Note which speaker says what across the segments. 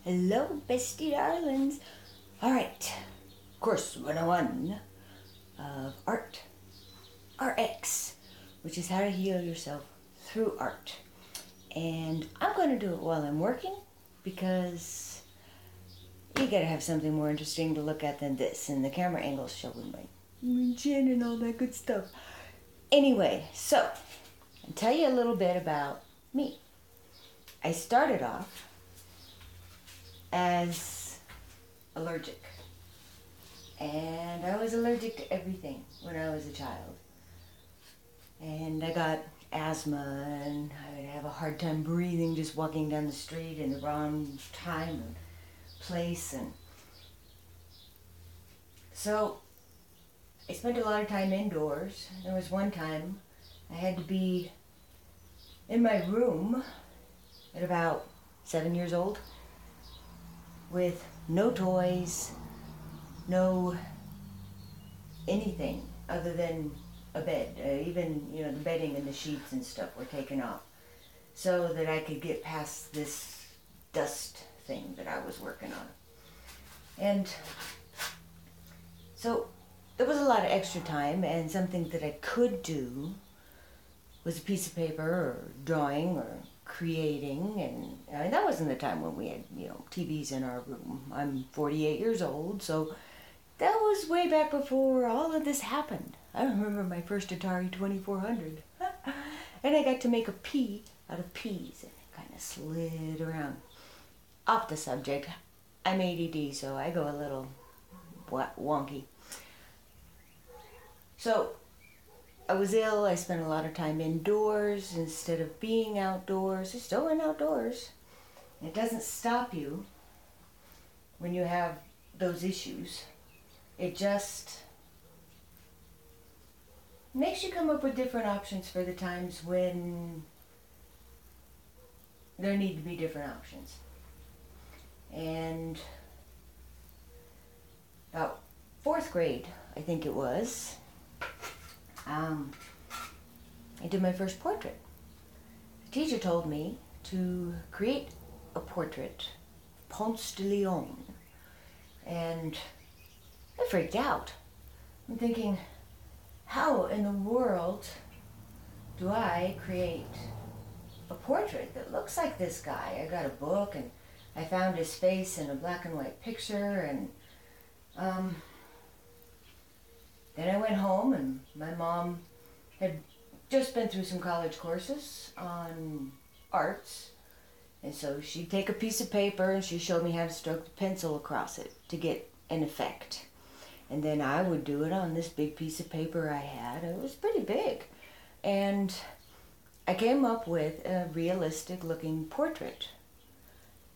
Speaker 1: Hello, bestie darlings. All right, course 101 of art, RX, which is how to heal yourself through art. And I'm going to do it while I'm working because you got to have something more interesting to look at than this, and the camera angle's showing my chin and all that good stuff. Anyway, so I'll tell you a little bit about me. I started off as allergic, and I was allergic to everything when I was a child, and I got asthma, and I would have a hard time breathing just walking down the street in the wrong time and place. And so I spent a lot of time indoors. There was one time I had to be in my room at about 7 years old with no toys, no anything other than a bed. Even, the bedding and the sheets and stuff were taken off so that I could get past this dust thing that I was working on. And so there was a lot of extra time, and something that I could do was a piece of paper or drawing or creating. And I mean, that wasn't the time when we had, TVs in our room. I'm 48 years old, so that was way back before all of this happened. I remember my first Atari 2400. And I got to make a pea out of peas, and it kind of slid around. Off the subject, I'm ADD, so I go a little wonky. So I was ill. I spent a lot of time indoors instead of being outdoors. I still went outdoors. It doesn't stop you when you have those issues. It just makes you come up with different options for the times when there need to be different options. And about 4th grade, I think it was, I did my first portrait. The teacher told me to create a portrait, Ponce de Leon, and I freaked out. I'm thinking, how in the world do I create a portrait that looks like this guy? I got a book, and I found his face in a black and white picture, and then I went home, and my mom had just been through some college courses on arts, and so she'd take a piece of paper and she showed me how to stroke the pencil across it to get an effect. And then I would do it on this big piece of paper I had. It was pretty big. And I came up with a realistic looking portrait.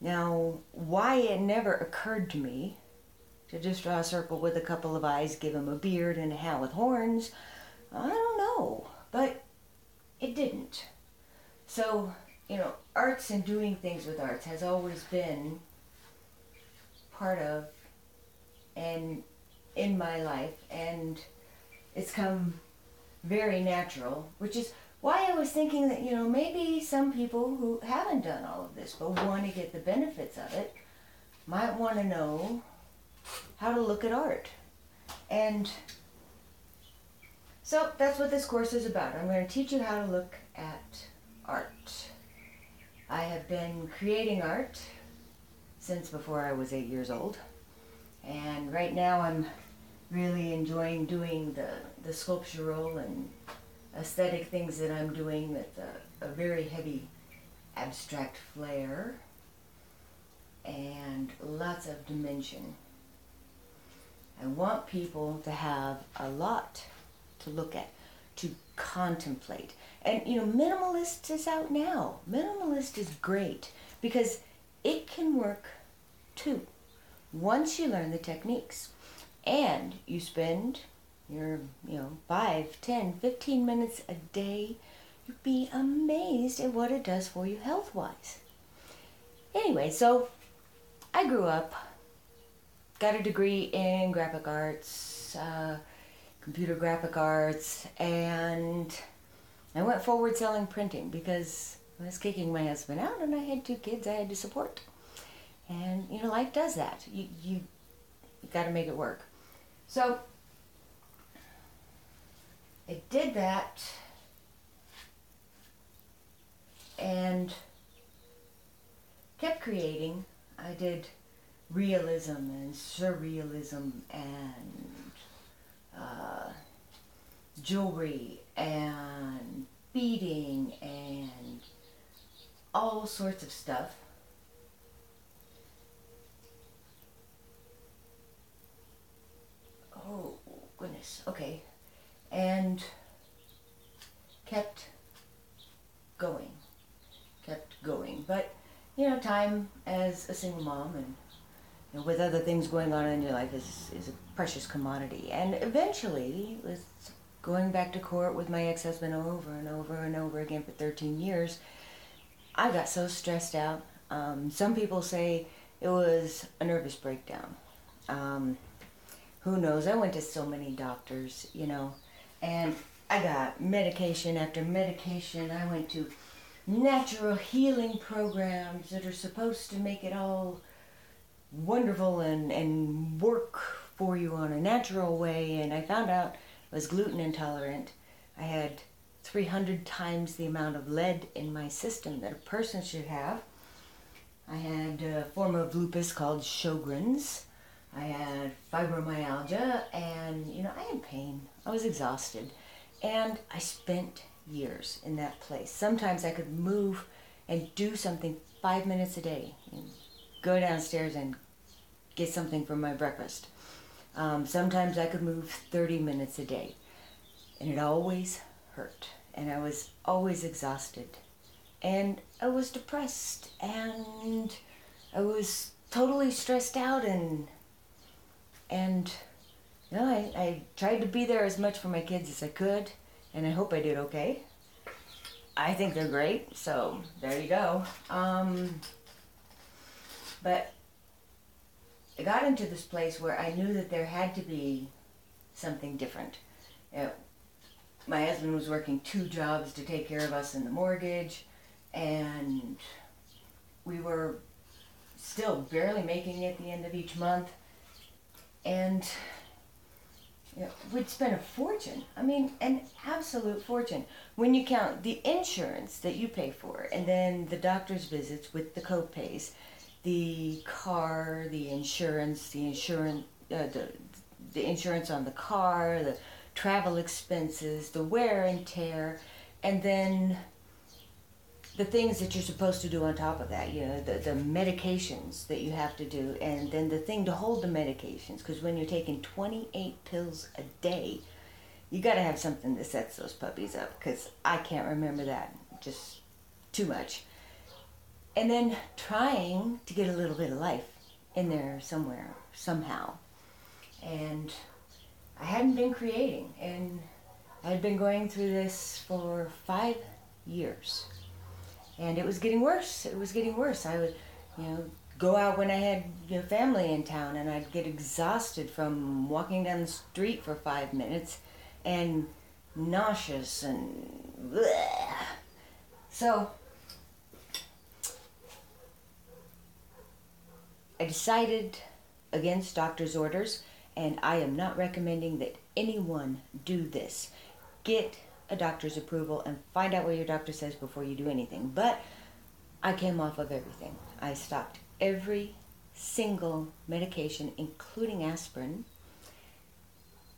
Speaker 1: Now, why it never occurred to me to just draw a circle with a couple of eyes, give him a beard and a hat with horns, I don't know, but it didn't. So, arts and doing things with arts has always been part of and in my life, and it's come very natural, which is why I was thinking that, maybe some people who haven't done all of this but want to get the benefits of it might want to know how to look at art. And so that's what this course is about. I'm going to teach you how to look at art. I have been creating art since before I was 8 years old. And right now I'm really enjoying doing the sculptural and aesthetic things that I'm doing with a very heavy abstract flair and lots of dimension. I want people to have a lot to look at, to contemplate. And minimalist is out now. Minimalist is great because it can work too once you learn the techniques. And you spend your 5, 10, 15 minutes a day, you'd be amazed at what it does for you health-wise. Anyway, so I grew up, got a degree in graphic arts, computer graphic arts, and I went forward selling printing because I was kicking my husband out and I had 2 kids I had to support. And life does that. You got to make it work. So I did that, and kept creating. I did realism and surrealism and jewelry and beading and all sorts of stuff. Oh, goodness. Okay. And kept going. But, time as a single mom and with other things going on in your life is a precious commodity. And eventually, with going back to court with my ex-husband over and over and over again for 13 years, I got so stressed out. Some people say it was a nervous breakdown. Who knows? I went to so many doctors, and I got medication after medication. I went to natural healing programs that are supposed to make it all wonderful and work for you on a natural way, and I found out I was gluten intolerant. I had 300 times the amount of lead in my system that a person should have. I had a form of lupus called Sjogren's. I had fibromyalgia, and I had pain. I was exhausted, and I spent years in that place. Sometimes I could move and do something 5 minutes a day, and go downstairs and get something for my breakfast. Sometimes I could move 30 minutes a day, and it always hurt, and I was always exhausted, and I was depressed, and I was totally stressed out, and I tried to be there as much for my kids as I could, and I hope I did okay. I think they're great, so there you go. But I got into this place where I knew that there had to be something different. My husband was working 2 jobs to take care of us in the mortgage, and we were still barely making it at the end of each month. And we'd spent a fortune. I mean, an absolute fortune. When you count the insurance that you pay for, and then the doctor's visits with the co-pays, the car, the insurance on the car, the travel expenses, the wear and tear, and then the things that you're supposed to do on top of that, the medications that you have to do, and then the thing to hold the medications, because when you're taking 28 pills a day, you got to have something that sets those puppies up, because I can't remember that, just too much. And then trying to get a little bit of life in there somewhere, somehow. And I hadn't been creating, and I had been going through this for 5 years. And it was getting worse. I would, go out when I had family in town, and I'd get exhausted from walking down the street for 5 minutes, and nauseous and bleh. So I decided against doctor's orders, and I am not recommending that anyone do this. Get a doctor's approval and find out what your doctor says before you do anything. But I came off of everything. I stopped every single medication, including aspirin,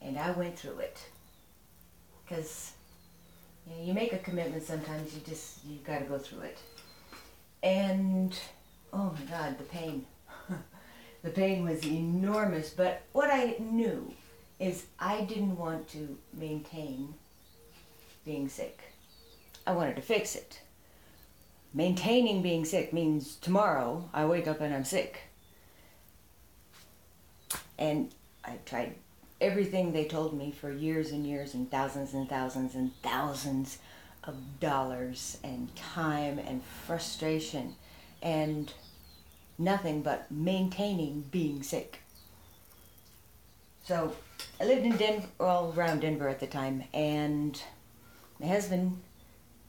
Speaker 1: and I went through it. Because you make a commitment sometimes, you got to go through it. And oh my God, the pain. The pain was enormous, but what I knew is I didn't want to maintain being sick. I wanted to fix it. Maintaining being sick means tomorrow I wake up and I'm sick. And I tried everything they told me for years and years, and thousands and thousands and thousands of dollars and time and frustration and nothing but maintaining being sick. So I lived in Denver, around Denver at the time, and my husband,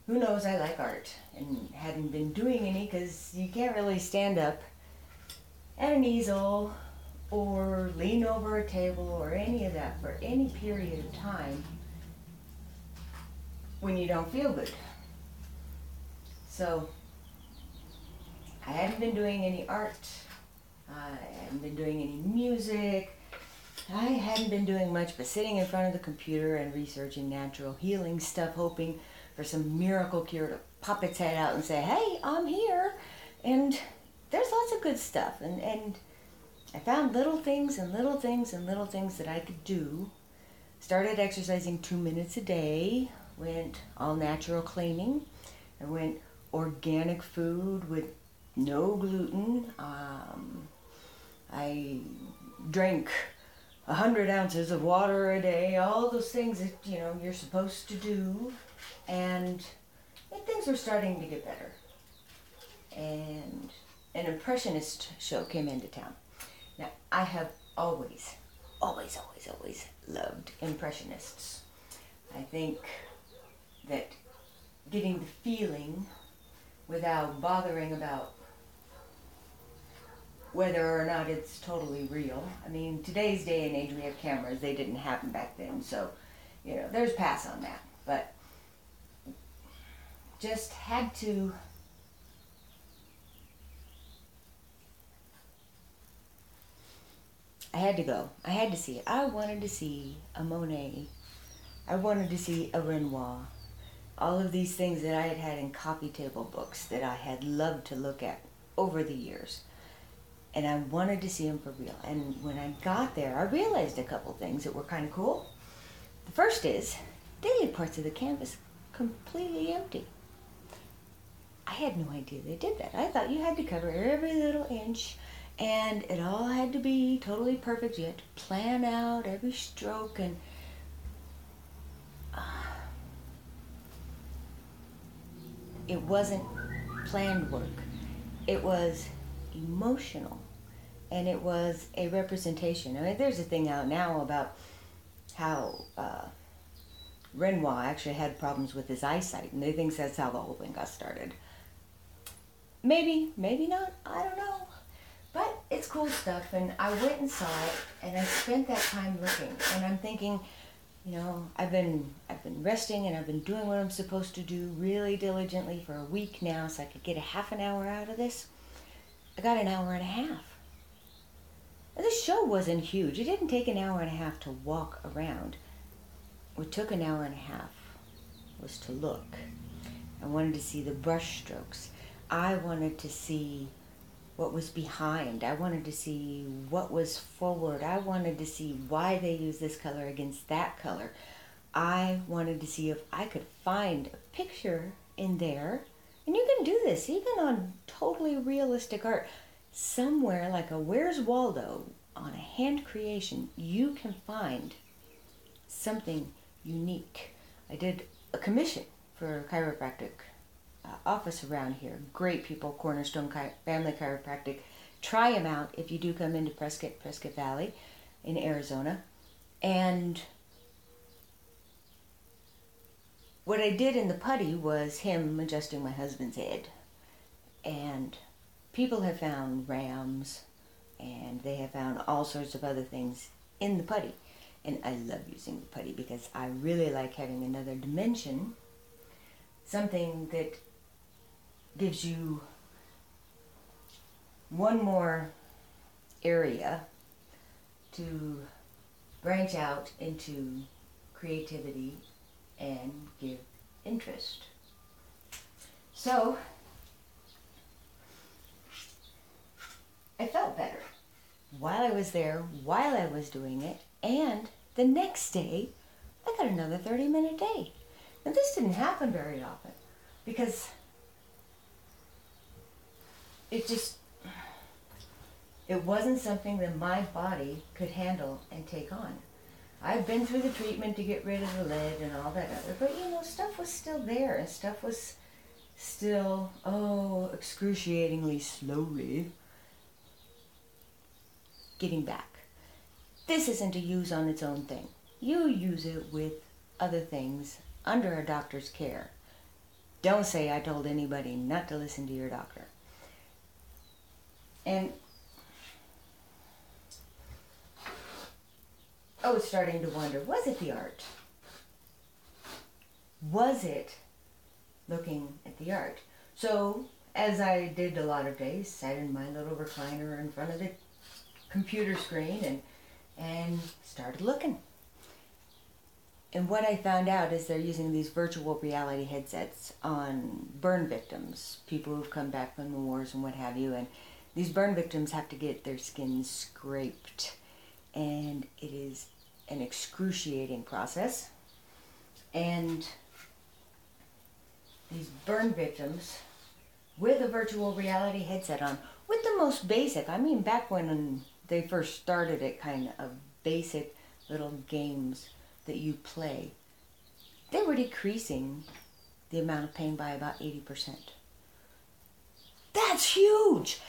Speaker 1: who knows I like art, and hadn't been doing any because you can't really stand up at an easel or lean over a table or any of that for any period of time when you don't feel good. So I hadn't been doing any art, I hadn't been doing any music, I hadn't been doing much but sitting in front of the computer and researching natural healing stuff, hoping for some miracle cure to pop its head out and say, hey, I'm here. And there's lots of good stuff. And I found little things and little things and little things that I could do. Started exercising 2 minutes a day, went all natural cleaning. I went organic food with no gluten. I drank 100 ounces of water a day, all those things that, you know, you're supposed to do. And things were starting to get better. And an Impressionist show came into town. Now, I have always loved Impressionists. I think that getting the feeling without bothering about whether or not it's totally real. I mean, today's day and age we have cameras. They didn't happen back then, so, you know, there's pass on that. But just had to I had to go. I had to see it. I wanted to see a Monet. I wanted to see a Renoir. All of these things that I had had in coffee table books that I had loved to look at over the years. And I wanted to see them for real. And when I got there, I realized a couple things that were kind of cool. The first is, daily parts of the canvas completely empty. I had no idea they did that. I thought you had to cover every little inch and it all had to be totally perfect. You had to plan out every stroke, and it wasn't planned work. It was emotional, and it was a representation. I mean, there's a thing out now about how Renoir actually had problems with his eyesight, and they think that's how the whole thing got started. Maybe, maybe not, I don't know. But it's cool stuff, and I went and saw it, and I spent that time looking, and I'm thinking, you know, I've been resting, and I've been doing what I'm supposed to do really diligently for a week now, so I could get a half an hour out of this. I got an hour and a half. Now, this show wasn't huge. It didn't take an hour and a half to walk around. What took an hour and a half was to look. I wanted to see the brush strokes. I wanted to see what was behind. I wanted to see what was forward. I wanted to see why they used this color against that color. I wanted to see if I could find a picture in there. And you can do this even on totally realistic art. Somewhere like a Where's Waldo on a hand creation, you can find something unique. I did a commission for a chiropractic office around here. Great people, Cornerstone Family Chiropractic. Try them out if you do come into Prescott Valley in Arizona. And what I did in the Putty was him adjusting my husband's head. And people have found rams, and they have found all sorts of other things in the Putty. And I love using the Putty because I really like having another dimension, something that gives you one more area to branch out into creativity and give interest. So I felt better while I was there, while I was doing it, and the next day I got another 30-minute day. Now this didn't happen very often because it wasn't something that my body could handle and take on. I've been through the treatment to get rid of the lead and all that other, but you know, stuff was still there, and stuff was still, excruciatingly slowly getting back. This isn't a use on its own thing. You use it with other things under a doctor's care. Don't say I told anybody not to listen to your doctor. And I was starting to wonder, was it the art? Was it looking at the art? So, as I did a lot of days, sat in my little recliner in front of the computer screen and started looking. And what I found out is they're using these virtual reality headsets on burn victims, people who've come back from the wars and what have you, and these burn victims have to get their skin scraped, and it is an excruciating process. And these burn victims with a virtual reality headset on, with the most basic, I mean back when they first started it, kind of basic little games that you play, they were decreasing the amount of pain by about 80%. That's huge!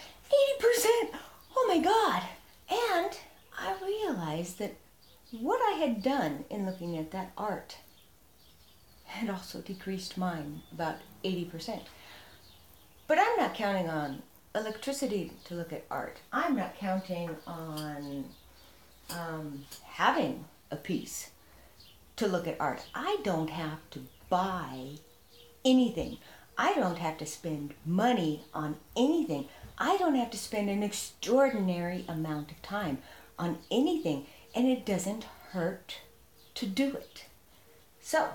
Speaker 1: 80%! Oh my God! And I realized that what I had done in looking at that art had also decreased mine about 80%. But I'm not counting on electricity to look at art. I'm not counting on having a piece to look at art. I don't have to buy anything. I don't have to spend money on anything. I don't have to spend an extraordinary amount of time on anything, and it doesn't hurt to do it. So,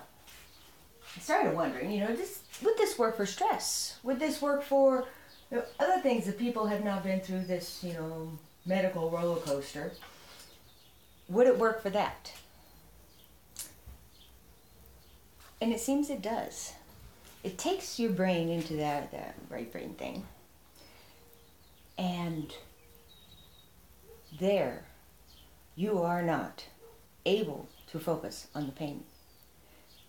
Speaker 1: I started wondering, would this work for stress? Would this work for other things that people have now been through this, medical roller coaster? Would it work for that? And it seems it does. It takes your brain into that right brain thing. And there, you are not able to focus on the pain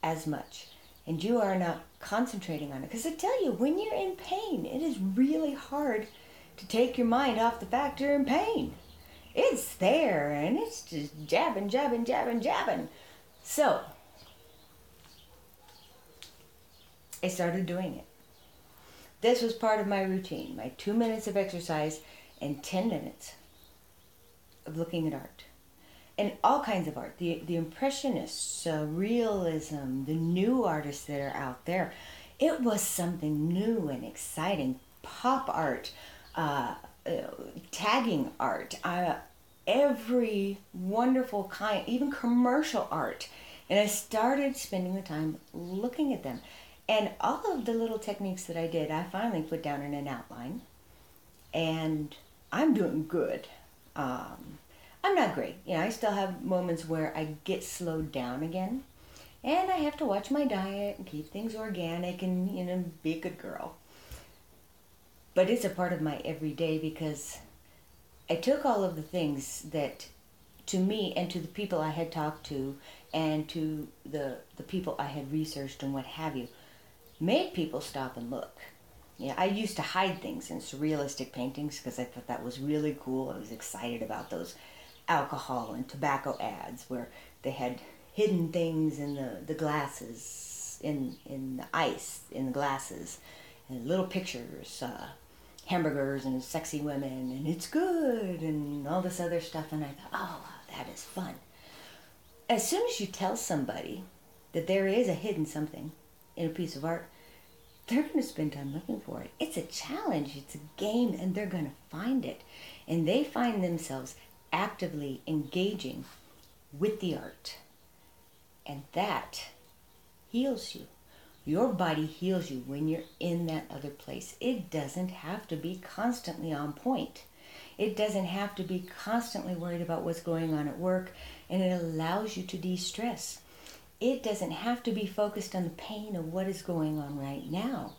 Speaker 1: as much. And you are not concentrating on it. Because I tell you, when you're in pain, it is really hard to take your mind off the fact you're in pain. It's there, and it's just jabbing, jabbing, jabbing, jabbing. So, I started doing it. This was part of my routine, my 2 minutes of exercise and 10 minutes of looking at art. And all kinds of art, the Impressionists, realism, the new artists that are out there. It was something new and exciting. Pop art, tagging art, every wonderful kind, even commercial art. And I started spending the time looking at them. And all of the little techniques that I did, I finally put down in an outline. And I'm doing good. I'm not great. I still have moments where I get slowed down again. And I have to watch my diet and keep things organic and, be a good girl. But it's a part of my everyday because I took all of the things that, to me and to the people I had talked to and to the people I had researched and what have you, made people stop and look. I used to hide things in surrealistic paintings because I thought that was really cool. I was excited about those alcohol and tobacco ads where they had hidden things in the glasses, in the ice, in the glasses, and little pictures, hamburgers and sexy women, and it's good, and all this other stuff, and I thought, oh, that is fun. As soon as you tell somebody that there is a hidden something in a piece of art, they're going to spend time looking for it. It's a challenge, it's a game, and they're going to find it. And they find themselves actively engaging with the art. And that heals you. Your body heals you when you're in that other place. It doesn't have to be constantly on point. It doesn't have to be constantly worried about what's going on at work, and it allows you to de-stress. It doesn't have to be focused on the pain of what is going on right now.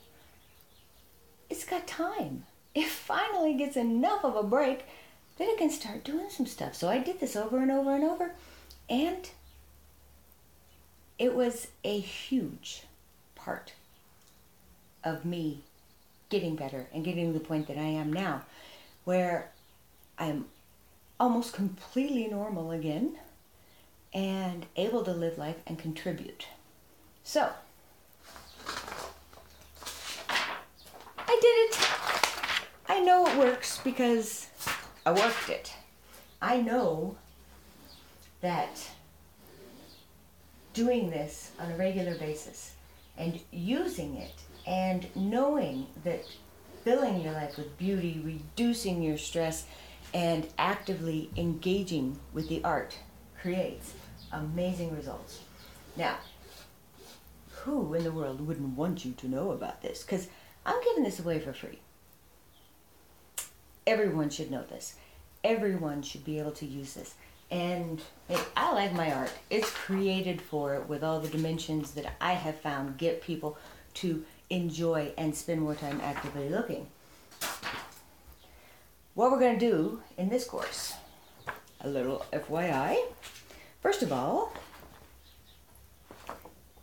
Speaker 1: It's got time. It finally gets enough of a break that it can start doing some stuff. So I did this over and over and over, and it was a huge part of me getting better and getting to the point that I am now, where I'm almost completely normal again and able to live life and contribute. So, I did it. I know it works because I worked it. I know that doing this on a regular basis and using it and knowing that filling your life with beauty, reducing your stress, and actively engaging with the art creates amazing results. Now, who in the world wouldn't want you to know about this? Because I'm giving this away for free. Everyone should know this. Everyone should be able to use this. And I like my art. It's created for it with all the dimensions that I have found get people to enjoy and spend more time actively looking. What we're going to do in this course, a little FYI. First of all,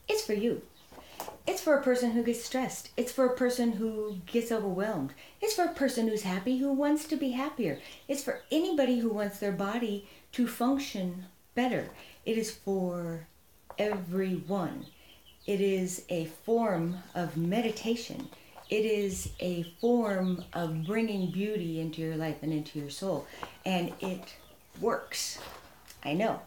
Speaker 1: it's for you. It's for a person who gets stressed. It's for a person who gets overwhelmed. It's for a person who's happy, who wants to be happier. It's for anybody who wants their body to function better. It is for everyone. It is a form of meditation. It is a form of bringing beauty into your life and into your soul. And it works. I know.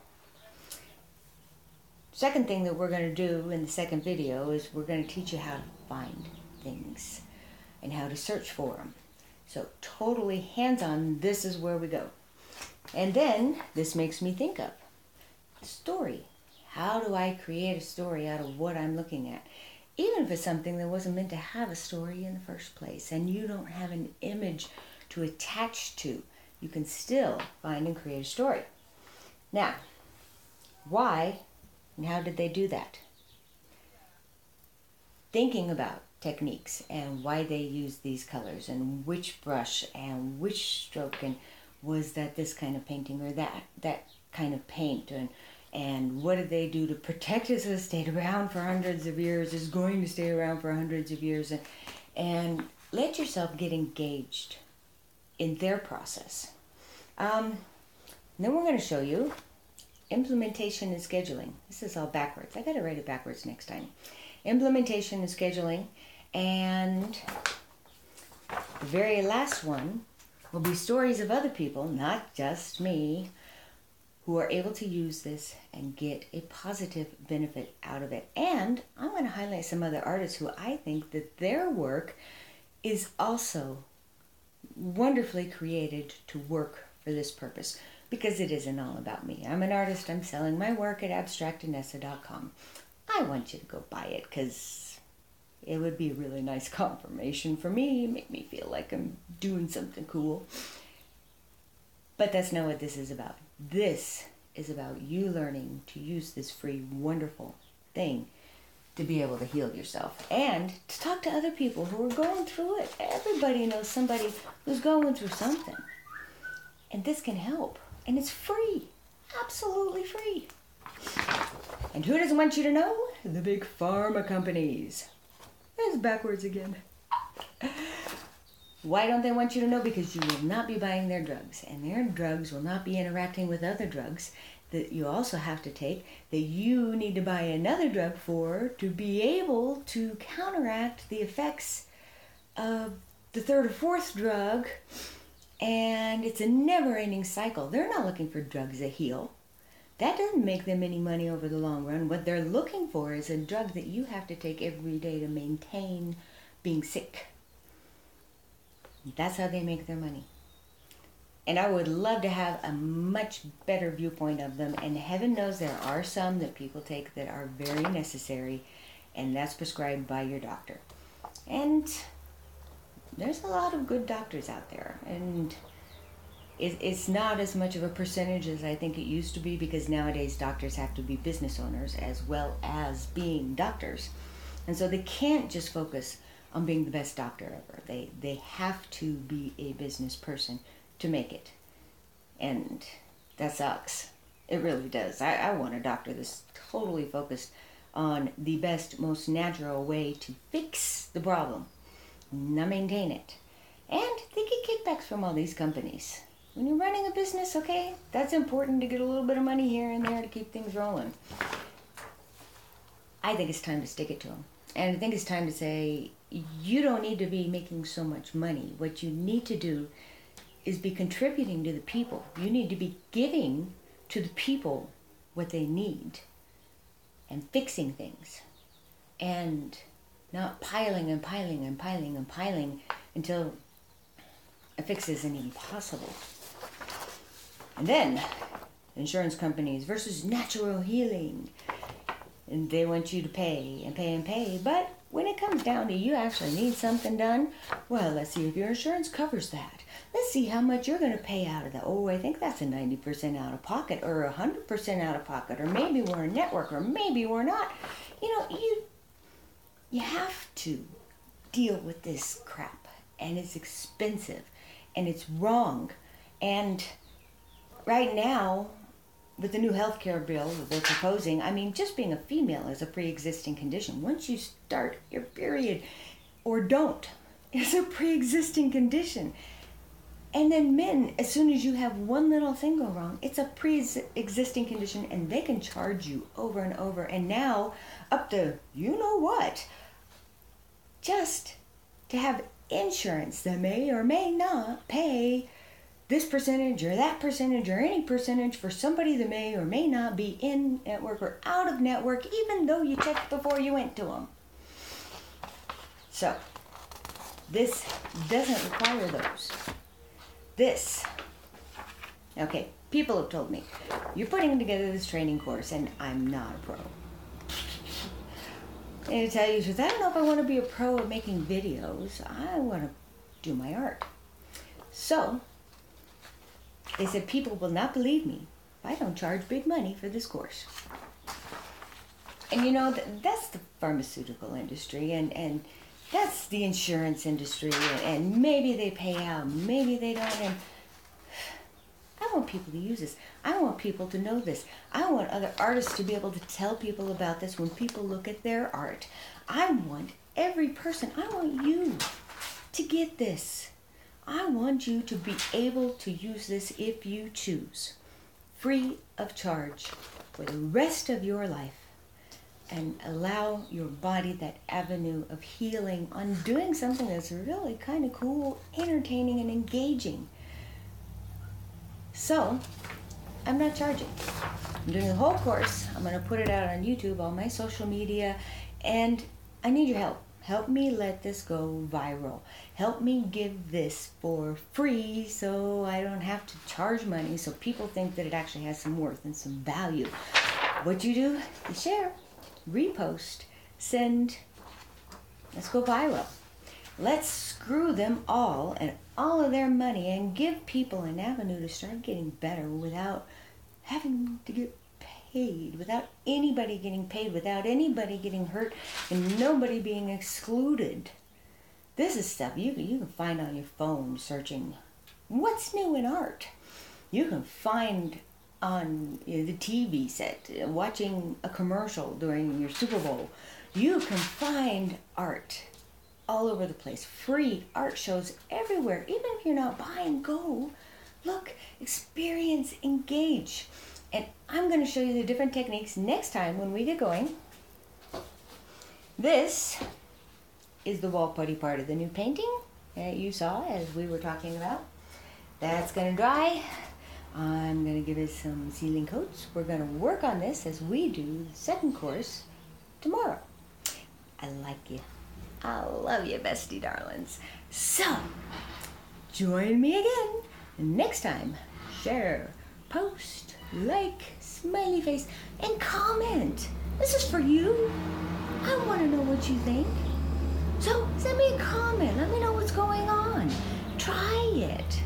Speaker 1: Second thing that we're going to do in the second video is we're going to teach you how to find things and how to search for them. So totally hands-on, this is where we go. And then this makes me think of story. How do I create a story out of what I'm looking at? Even if it's something that wasn't meant to have a story in the first place and you don't have an image to attach to, you can still find and create a story. Now, why and how did they do that? Thinking about techniques and why they use these colors and which brush and which stroke, and was that this kind of painting or that kind of paint, and what did they do to protect it so it stayed around for hundreds of years, is going to stay around for hundreds of years, and let yourself get engaged in their process. Then we're going to show you implementation and scheduling. This is all backwards. I got to write it backwards next time. Implementation and scheduling, and the very last one will be stories of other people, not just me, who are able to use this and get a positive benefit out of it. And I'm going to highlight some other artists who I think that their work is also wonderfully created to work for this purpose, because it isn't all about me. I'm an artist. I'm selling my work at abstractanessa.com. I want you to go buy it because it would be a really nice confirmation for me, make me feel like I'm doing something cool. But that's not what this is about. This is about you learning to use this free, wonderful thing to be able to heal yourself and to talk to other people who are going through it. Everybody knows somebody who's going through something. And this can help. And it's free. Absolutely free. And who doesn't want you to know? The big pharma companies. That's backwards again. Why don't they want you to know? Because you will not be buying their drugs. And their drugs will not be interacting with other drugs that you also have to take, that you need to buy another drug for to be able to counteract the effects of the third or fourth drug. And it's a never-ending cycle. They're not looking for drugs that heal. That doesn't make them any money over the long run. What they're looking for is a drug that you have to take every day to maintain being sick. That's how they make their money. And I would love to have a much better viewpoint of them. And heaven knows there are some that people take that are very necessary, and that's prescribed by your doctor. And there's a lot of good doctors out there. And it's not as much of a percentage as I think it used to be, because nowadays doctors have to be business owners as well as being doctors. And so they can't just focus on being the best doctor ever. They have to be a business person to make it. And that sucks. It really does. I want a doctor that's totally focused on the best, most natural way to fix the problem, not maintain it. And they get kickbacks from all these companies. When you're running a business, okay, that's important to get a little bit of money here and there to keep things rolling. I think it's time to stick it to them. And I think it's time to say, you don't need to be making so much money. What you need to do is be contributing to the people. You need to be giving to the people what they need and fixing things and not piling and piling and piling and piling until a fix isn't even possible. And then insurance companies versus natural healing. And they want you to pay and pay and pay. But when it comes down to you actually need something done, well, let's see if your insurance covers that. Let's see how much you're going to pay out of that. Oh, I think that's a 90% out of pocket or 100% out of pocket. Or maybe we're a network or maybe we're not. You have to deal with this crap. And it's expensive. And it's wrong. And right now, with the new healthcare bill that they're proposing, just being a female is a pre-existing condition. Once you start your period, or don't, it's a pre-existing condition. And then men, as soon as you have one little thing go wrong, it's a pre-existing condition, and they can charge you over and over. And now, up to you know what, just to have insurance that may or may not pay this percentage or that percentage or any percentage for somebody that may or may not be in network or out of network, even though you checked before you went to them. So, this doesn't require those. Okay, people have told me, you're putting together this training course and I'm not a pro. And to tell you the truth, I don't know if I want to be a pro at making videos. I want to do my art. So, they said people will not believe me if I don't charge big money for this course. And that's the pharmaceutical industry, and that's the insurance industry, and maybe they pay out, maybe they don't, and I want people to use this. I want people to know this. I want other artists to be able to tell people about this when people look at their art. I want every person, I want you to get this. I want you to be able to use this if you choose, free of charge for the rest of your life, and allow your body that avenue of healing on doing something that's really kind of cool, entertaining, and engaging. So, I'm not charging. I'm doing the whole course. I'm going to put it out on YouTube, on my social media, and I need your help. Help me let this go viral. Help me give this for free so I don't have to charge money, so people think that it actually has some worth and some value. What you do is share, repost, send. Let's go viral. Let's screw them all and all of their money and give people an avenue to start getting better without having to get paid, without anybody getting paid, without anybody getting hurt, and nobody being excluded. This is stuff you can find on your phone searching what's new in art. You can find on the TV set, watching a commercial during your Super Bowl. You can find art all over the place. Free art shows everywhere. Even if you're not buying, go, look, experience, engage. And I'm going to show you the different techniques next time when we get going. This is the wall putty part of the new painting that you saw as we were talking about. That's going to dry. I'm going to give it some sealing coats. We're going to work on this as we do the second course tomorrow. I like you. I love you, bestie darlings. So, join me again next time. Share, post, like, smiley face, and comment. This is for you. I want to know what you think. So, send me a comment. Let me know what's going on. Try it.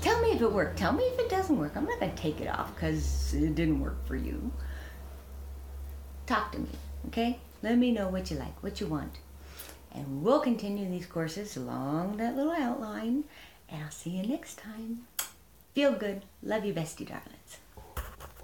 Speaker 1: Tell me if it worked. Tell me if it doesn't work. I'm not going to take it off because it didn't work for you. Talk to me, okay? Let me know what you like, what you want. And we'll continue these courses along that little outline. And I'll see you next time. Feel good. Love you, bestie darlings.